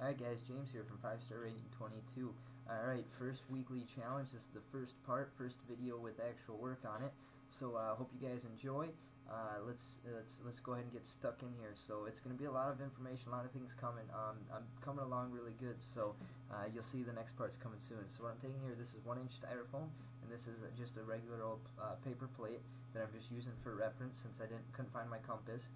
Alright guys, James here from 5-Star Rating 22. Alright, first weekly challenge. This is the first part, first video with actual work on it. So hope you guys enjoy. Let's go ahead and get stuck in here. So it's going to be a lot of information, a lot of things coming. I'm coming along really good, so you'll see the next part's coming soon. So what I'm taking here, this is 1-inch styrofoam, and this is just a regular old paper plate that I'm just using for reference since I couldn't find my compass.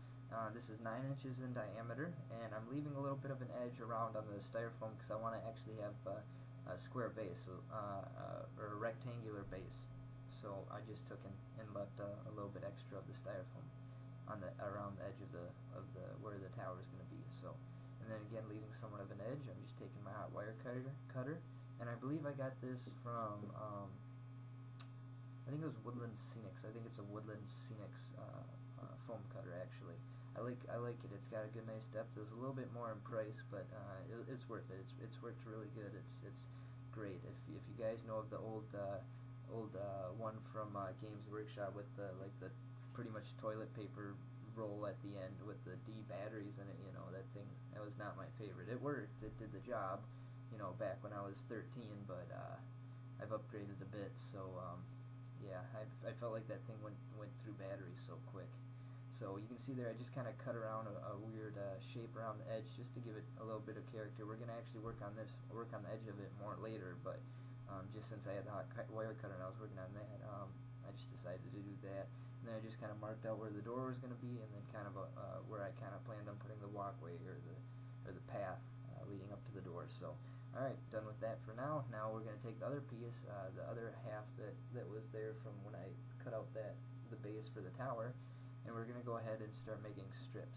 This is 9 inches in diameter, and I'm leaving a little bit of an edge around on the styrofoam because I want to actually have a square base, or a rectangular base. So I just took and left a little bit extra of the styrofoam on around the edge of the where the tower is going to be. So, and then again leaving somewhat of an edge. I'm just taking my hot wire cutter, and I believe I got this from I think it was Woodland Scenics. I think it's a Woodland Scenics foam cutter actually. I like it. It's got a good nice depth. It's a little bit more in price, but it's worth it. It's worked really good. It's great. If you guys know of the old one from Games Workshop with the pretty much toilet paper roll at the end with the D batteries in it, you know, that thing, that was not my favorite. It worked. It did the job, you know, back when I was 13, but I've upgraded a bit, so yeah, I felt like that thing went through batteries so quick. So you can see there I just kind of cut around a weird shape around the edge just to give it a little bit of character. We're going to actually work on the edge of it more later, but just since I had the hot wire cutter and I was working on that, I just decided to do that. And then I just kind of marked out where the door was going to be, and then kind of where I kind of planned on putting the walkway or the path leading up to the door. So alright, done with that for now. Now we're going to take the other piece, the other half that was there from when I cut out the base for the tower, and we're going to go ahead and start making strips.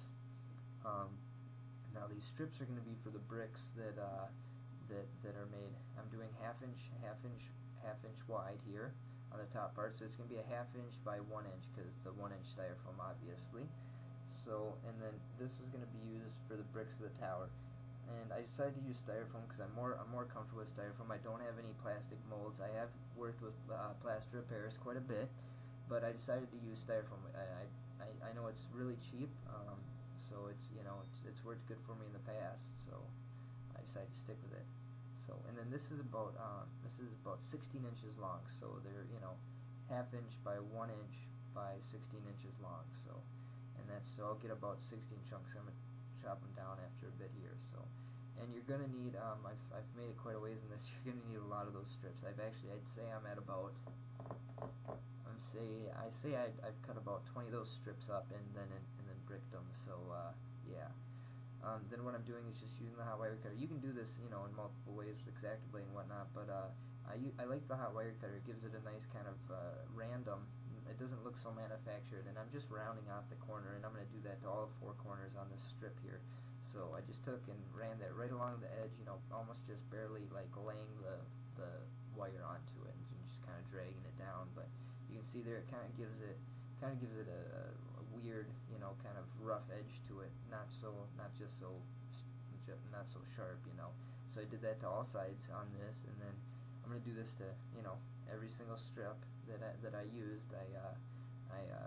Now these strips are going to be for the bricks that are made. I'm doing half inch wide here on the top part, so it's going to be a 1/2 inch by 1 inch because the 1-inch styrofoam obviously. So, and then this is going to be used for the bricks of the tower. And I decided to use styrofoam because I'm more comfortable with styrofoam. I don't have any plastic molds. I have worked with plaster of Paris quite a bit, but I decided to use styrofoam. I know it's really cheap, so it's, you know, it's worked good for me in the past, so I decided to stick with it. So, and then this is about 16 inches long, so they're, you know, 1/2 inch by 1 inch by 16 inches long. So, and so I'll get about 16 chunks. I'm gonna chop them down after a bit here. So, and you're gonna need I've made it quite a ways in this. You're gonna need a lot of those strips. I'd say I'm at about I've cut about 20 of those strips up and then bricked them. So yeah. Then what I'm doing is just using the hot wire cutter. You can do this, you know, in multiple ways with X-Acto blade and whatnot, but I like the hot wire cutter. It gives it a nice kind of random. It doesn't look so manufactured, and I'm just rounding off the corner, and I'm going to do that to all 4 corners on this strip here. So I just took and ran that right along the edge, you know, almost just barely like laying the wire onto it and just kind of dragging it down. But you can see there it kind of gives it a weird, you know, kind of rough edge to it, not so sharp, you know. So I did that to all sides on this, and then I'm going to do this to, you know, every single strip that I used. I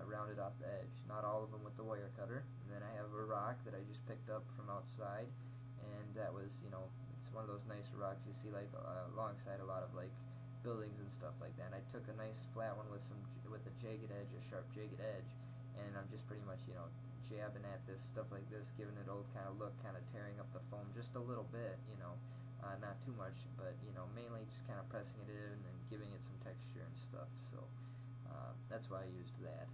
rounded off the edge, not all of them with the wire cutter. And then I have a rock that I just picked up from outside, and that was, you know, it's one of those nicer rocks you see like alongside a lot of like buildings and stuff like that. And I took a nice flat one with a jagged edge, a sharp jagged edge, and I'm just pretty much, you know, jabbing at this stuff like this, giving it old kind of look, kind of tearing up the foam just a little bit, you know, not too much, but, you know, mainly just kind of pressing it in and giving it some texture and stuff. So that's why I used that.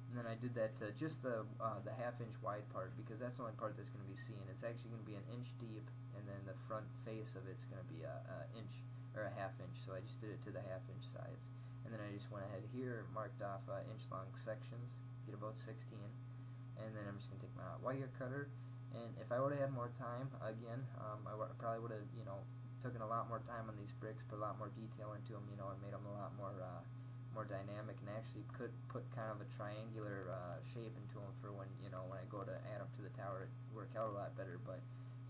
And then I did that to just the 1/2 inch wide part, because that's the only part that's going to be seen. It's actually going to be 1 inch deep, and then the front face of it's going to be a inch or a 1/2 inch. So I just did it to the 1/2 inch sides, and then I just went ahead here, marked off inch long sections, get about 16, and then I'm just going to take my hot wire cutter. And if I would have had more time, again, I probably would have, you know, taken a lot more time on these bricks, put a lot more detail into them, you know, and made them a lot more dynamic, and actually could put kind of a triangular shape into them for when, you know, when I go to add them to the tower, it work out a lot better. But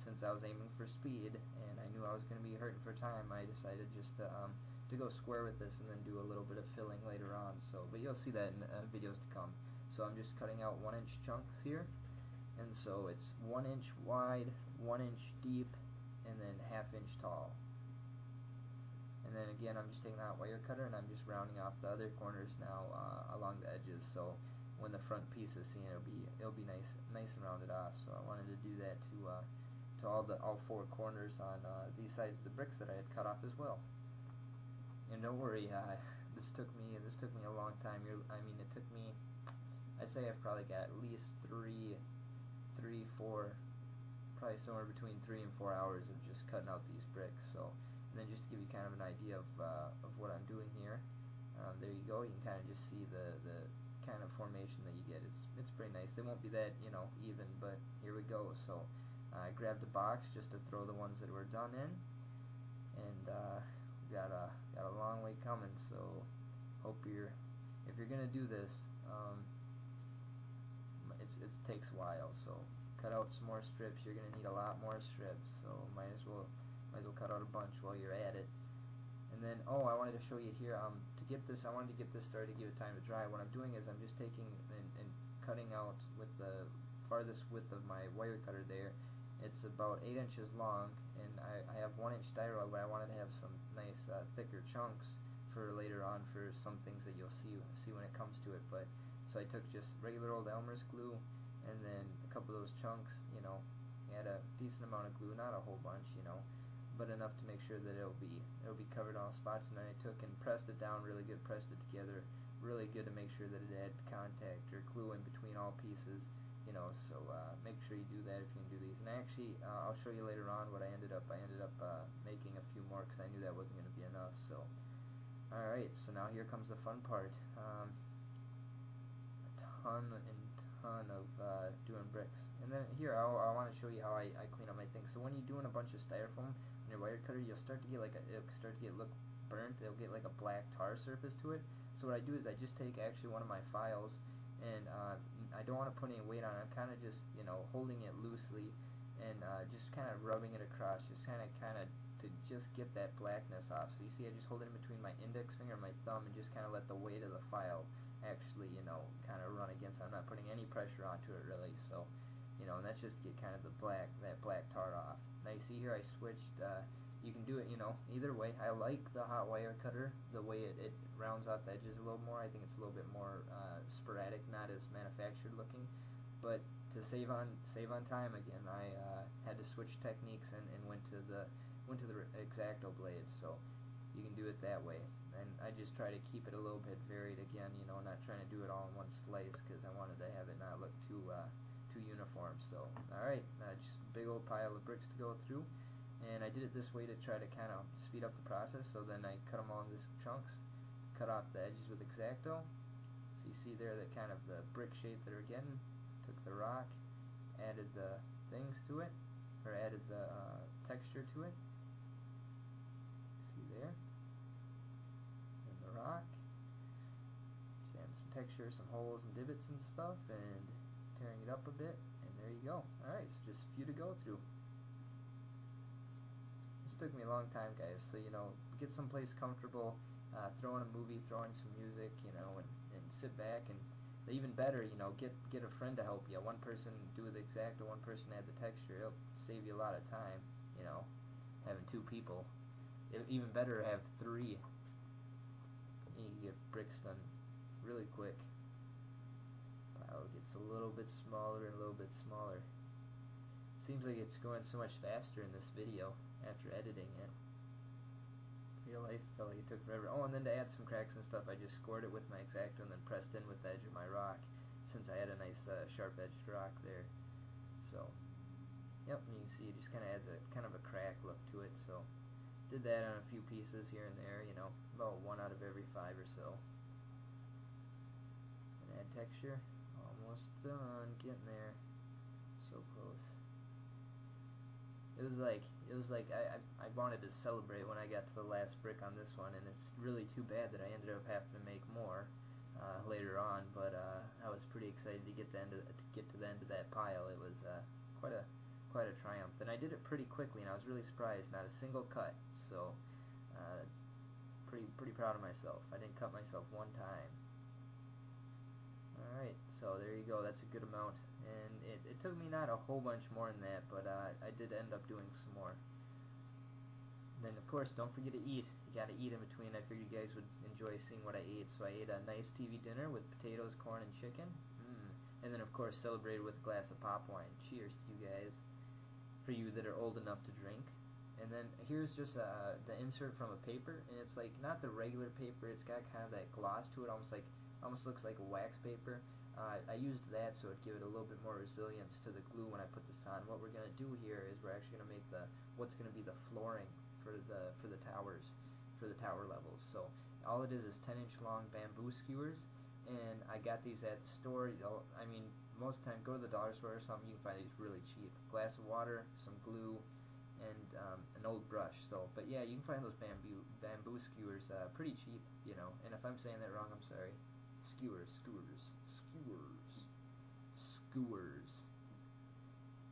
since I was aiming for speed and I knew I was going to be hurting for time, I decided just to go square with this and then do a little bit of filling later on. So, but you'll see that in videos to come. So I'm just cutting out 1 inch chunks here, and so it's 1 inch wide, 1 inch deep, and then 1/2 inch tall. And then again, I'm just taking that wire cutter and I'm just rounding off the other corners now along the edges. So when the front piece is seen, it'll be nice and rounded off. So I wanted to do that to all 4 corners on these sides of the bricks that I had cut off as well. And don't worry, this took me a long time. I mean, it took me, I'd say I've probably got at least 3, 4, probably somewhere between 3 and 4 hours of just cutting out these bricks. So, and then just to give you kind of an idea of what I'm doing here, there you go. You can kind of just see the kind of formation that you get. It's pretty nice. They won't be that even, but here we go. So I grabbed a box just to throw the ones that were done in, and got a long way coming. So hope if you're gonna do this, it takes a while. So cut out some more strips. You're gonna need a lot more strips. So might as well cut out a bunch while you're at it. And then, I wanted to show you here, to get this, I wanted to get this started to give it time to dry. What I'm doing is I'm just taking and cutting out with the farthest width of my wire cutter there. It's about 8 inches long, and I have 1 inch styro, but I wanted to have some nice thicker chunks for later on for some things that you'll see when it comes to it. But so I took just regular old Elmer's glue, and then a couple of those chunks, add a decent amount of glue, not a whole bunch, but enough to make sure that it'll be covered in all spots. And then I took and pressed it down really good, pressed it together really good to make sure that it had contact or glue in between all pieces. So make sure you do that if you can do these. And actually, I'll show you later on what I ended up making a few more because I knew that wasn't going to be enough. So, all right. So now here comes the fun part. A ton of doing bricks. And then here, I want to show you how I clean up my things. So when you're doing a bunch of styrofoam on your wire cutter, you'll start to get look burnt. It'll get like a black tar surface to it. So what I do is I just take actually one of my files, and I don't want to put any weight on it. I'm kind of just holding it loosely and just kind of rubbing it across, just kind of to just get that blackness off. So you see, I just hold it in between my index finger and my thumb, and just kind of let the weight of the file actually kind of run against it. I'm not putting any pressure onto it really. So and that's just to get kind of that black tar off. Now you see here I switched. You can do it either way. I like the hot wire cutter, the way it rounds out the edges a little more. I think it's a little bit more sporadic, not as manufactured looking. But to save on time again, I had to switch techniques and went to the X-Acto blade. So you can do it that way. And I just try to keep it a little bit varied again, not trying to do it all in one slice because I wanted to have it not look too uniform. So alright, just a big old pile of bricks to go through. And I did it this way to try to kind of speed up the process. So then I cut them all into chunks, cut off the edges with X-Acto. So you see there that kind of the brick shape that we're getting. Took the rock, added the things to it, or added the texture to it. See there? And the rock. Just adding some texture, some holes and divots and stuff, and tearing it up a bit. And there you go. Alright, so just a few to go through. Took me a long time, guys, so get someplace comfortable, throw in a movie, throw in some music, and sit back, and even better, get a friend to help you. One person do the X-Acto, one person add the texture. It'll save you a lot of time, having 2 people. Even better, have 3. You can get bricks done really quick. Pile gets a little bit smaller and a little bit smaller. Seems like it's going so much faster in this video after editing it. Real life felt like it took forever. Oh, and then to add some cracks and stuff, I just scored it with my X-Acto and then pressed in with the edge of my rock, since I had a nice sharp-edged rock there. So, yep, and you can see it just kind of adds a kind of a crack look to it. So, did that on a few pieces here and there, about 1 out of every 5 or so. And add texture. Almost done. Getting there. So close. It was like I wanted to celebrate when I got to the last brick on this one, and it's really too bad that I ended up having to make more later on. But I was pretty excited to get to the end of that pile. It was quite a triumph, and I did it pretty quickly, and I was really surprised. Not a single cut, so pretty proud of myself. I didn't cut myself one time. All right, so there you go. That's a good amount, and it took me not a whole bunch more than that, but I did end up doing some more. Then of course, don't forget to eat. You gotta eat in between. I figured you guys would enjoy seeing what I ate, so I ate a nice TV dinner with potatoes, corn, and chicken. And then of course celebrated with a glass of pop wine. Cheers to you guys, for you that are old enough to drink. And then here's just the insert from a paper, and it's like not the regular paper. It's got kind of that gloss to it, almost looks like a wax paper. I used that so it'd give it a little bit more resilience to the glue when I put this on. What we're gonna do here is we're actually gonna make what's gonna be the flooring for the towers, for the tower levels. So all it is 10-inch long bamboo skewers, and I got these at the store. I mean, most of the time, go to the dollar store or something, you can find these really cheap. Glass of water, some glue, and an old brush. So, but yeah, you can find those bamboo skewers pretty cheap, you know. And if I'm saying that wrong, I'm sorry. Skewers.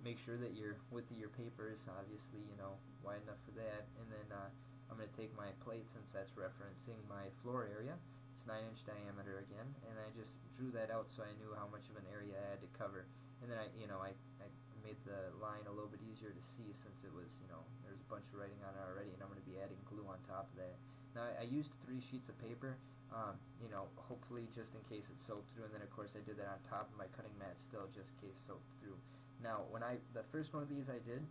Make sure that your width of your paper is obviously, you know, wide enough for that. And then I'm going to take my plate, since that's referencing my floor area. It's 9-inch diameter again, and I just drew that out so I knew how much of an area I had to cover. And then I made the line a little bit easier to see, since it was, you know, there's a bunch of writing on it already, and I'm going to be adding glue on top of that. Now I used 3 sheets of paper, you know, hopefully just in case it soaked through, and then of course I did that on top of my cutting mat still, just in case it soaked through. Now when the first one of these I did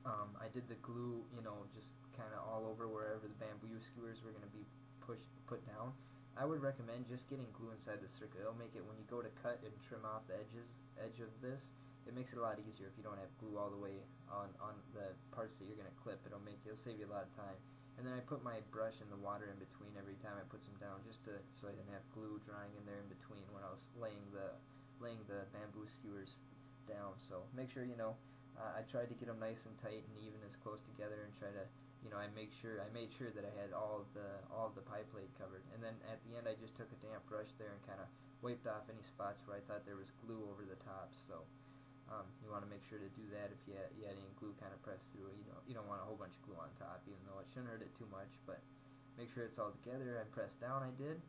the glue, you know, just kind of all over wherever the bamboo skewers were going to be put down. I would recommend just getting glue inside the circle. It'll make it, when you go to cut and trim off the edge of this, it makes it a lot easier if you don't have glue all the way on the parts that you're going to clip. It'll save you a lot of time. And then I put my brush in the water in between every time I put some down, so I didn't have glue drying in there in between when I was laying the bamboo skewers down. So make sure, you know, I tried to get them nice and tight and even, as close together, and try to, you know, I made sure that I had all of the pie plate covered. And then at the end I just took a damp brush there and kind of wiped off any spots where I thought there was glue over the top. So you want to make sure to do that if you had any glue kind of pressed through. You don't want a whole bunch of glue on top, even though it shouldn't hurt it too much. But make sure it's all together. I pressed down, I did,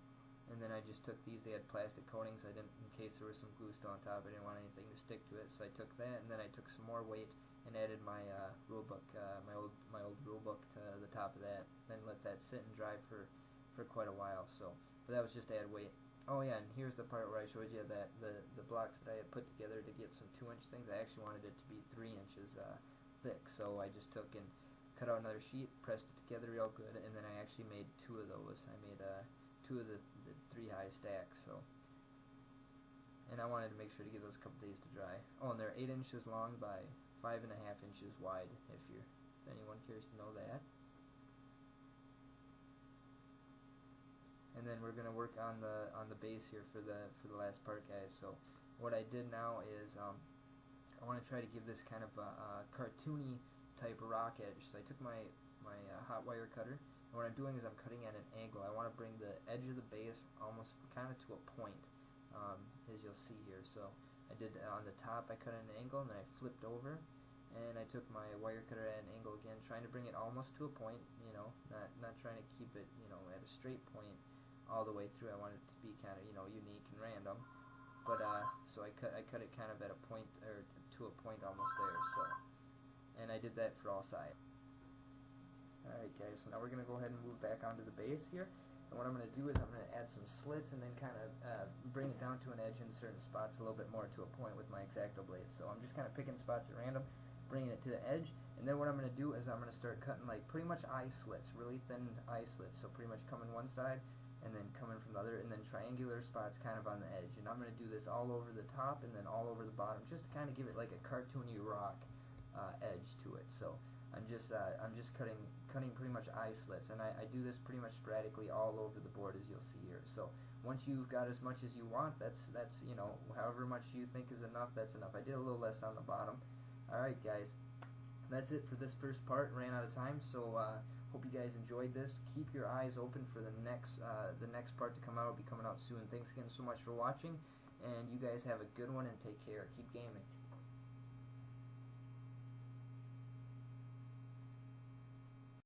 and then I just took these. They had plastic coatings. I didn't, in case there was some glue still on top, I didn't want anything to stick to it. So I took that, and then I took some more weight and added my rule book, my old rule book, to the top of that. Then let that sit and dry for quite a while. So, but that was just to add weight. Oh yeah, and here's the part where I showed you that the blocks that I had put together to get some 2-inch things. I actually wanted it to be 3 inches thick, so I just took and cut out another sheet, pressed it together real good, and then I actually made 2 of those. I made 2 of the 3 high stacks. So, and I wanted to make sure to give those a couple days to dry. Oh, and they're 8 inches long by 5.5 inches wide, if anyone cares to know that. And then we're gonna work on the base here for the last part, guys. So what I did now is I want to try to give this kind of a cartoony type rock edge. So I took my hot wire cutter, and what I'm doing is I'm cutting at an angle. I want to bring the edge of the base almost kind of to a point, as you'll see here. So I did on the top, I cut at an angle, and then I flipped over, and I took my wire cutter at an angle again, trying to bring it almost to a point, you know, not trying to keep it, you know, at a straight point all the way through. I want it to be kind of, you know, unique and random. But so I cut it kind of at a point, or to a point almost there. So, and I did that for all sides. Alright guys, so now we're going to go ahead and move back onto the base here. And what I'm going to do is I'm going to add some slits and then kind of bring it down to an edge in certain spots a little bit more to a point with my X-Acto blade. So I'm just kind of picking spots at random, bringing it to the edge, and then what I'm going to do is I'm going to start cutting like pretty much eye slits, really thin eye slits. So pretty much coming one side and then coming from the other, and then triangular spots kind of on the edge. And I'm going to do this all over the top and then all over the bottom, just to kind of give it like a cartoony rock edge to it. So I'm just cutting pretty much eye slits, and I do this pretty much sporadically all over the board, as you'll see here. So once you've got as much as you want, that's you know, however much you think is enough, that's enough. I did a little less on the bottom. Alright guys, that's it for this first part. Ran out of time, so hope you guys enjoyed this. Keep your eyes open for the next part to come out. It'll be coming out soon. Thanks again so much for watching, and you guys have a good one, and take care. Keep gaming.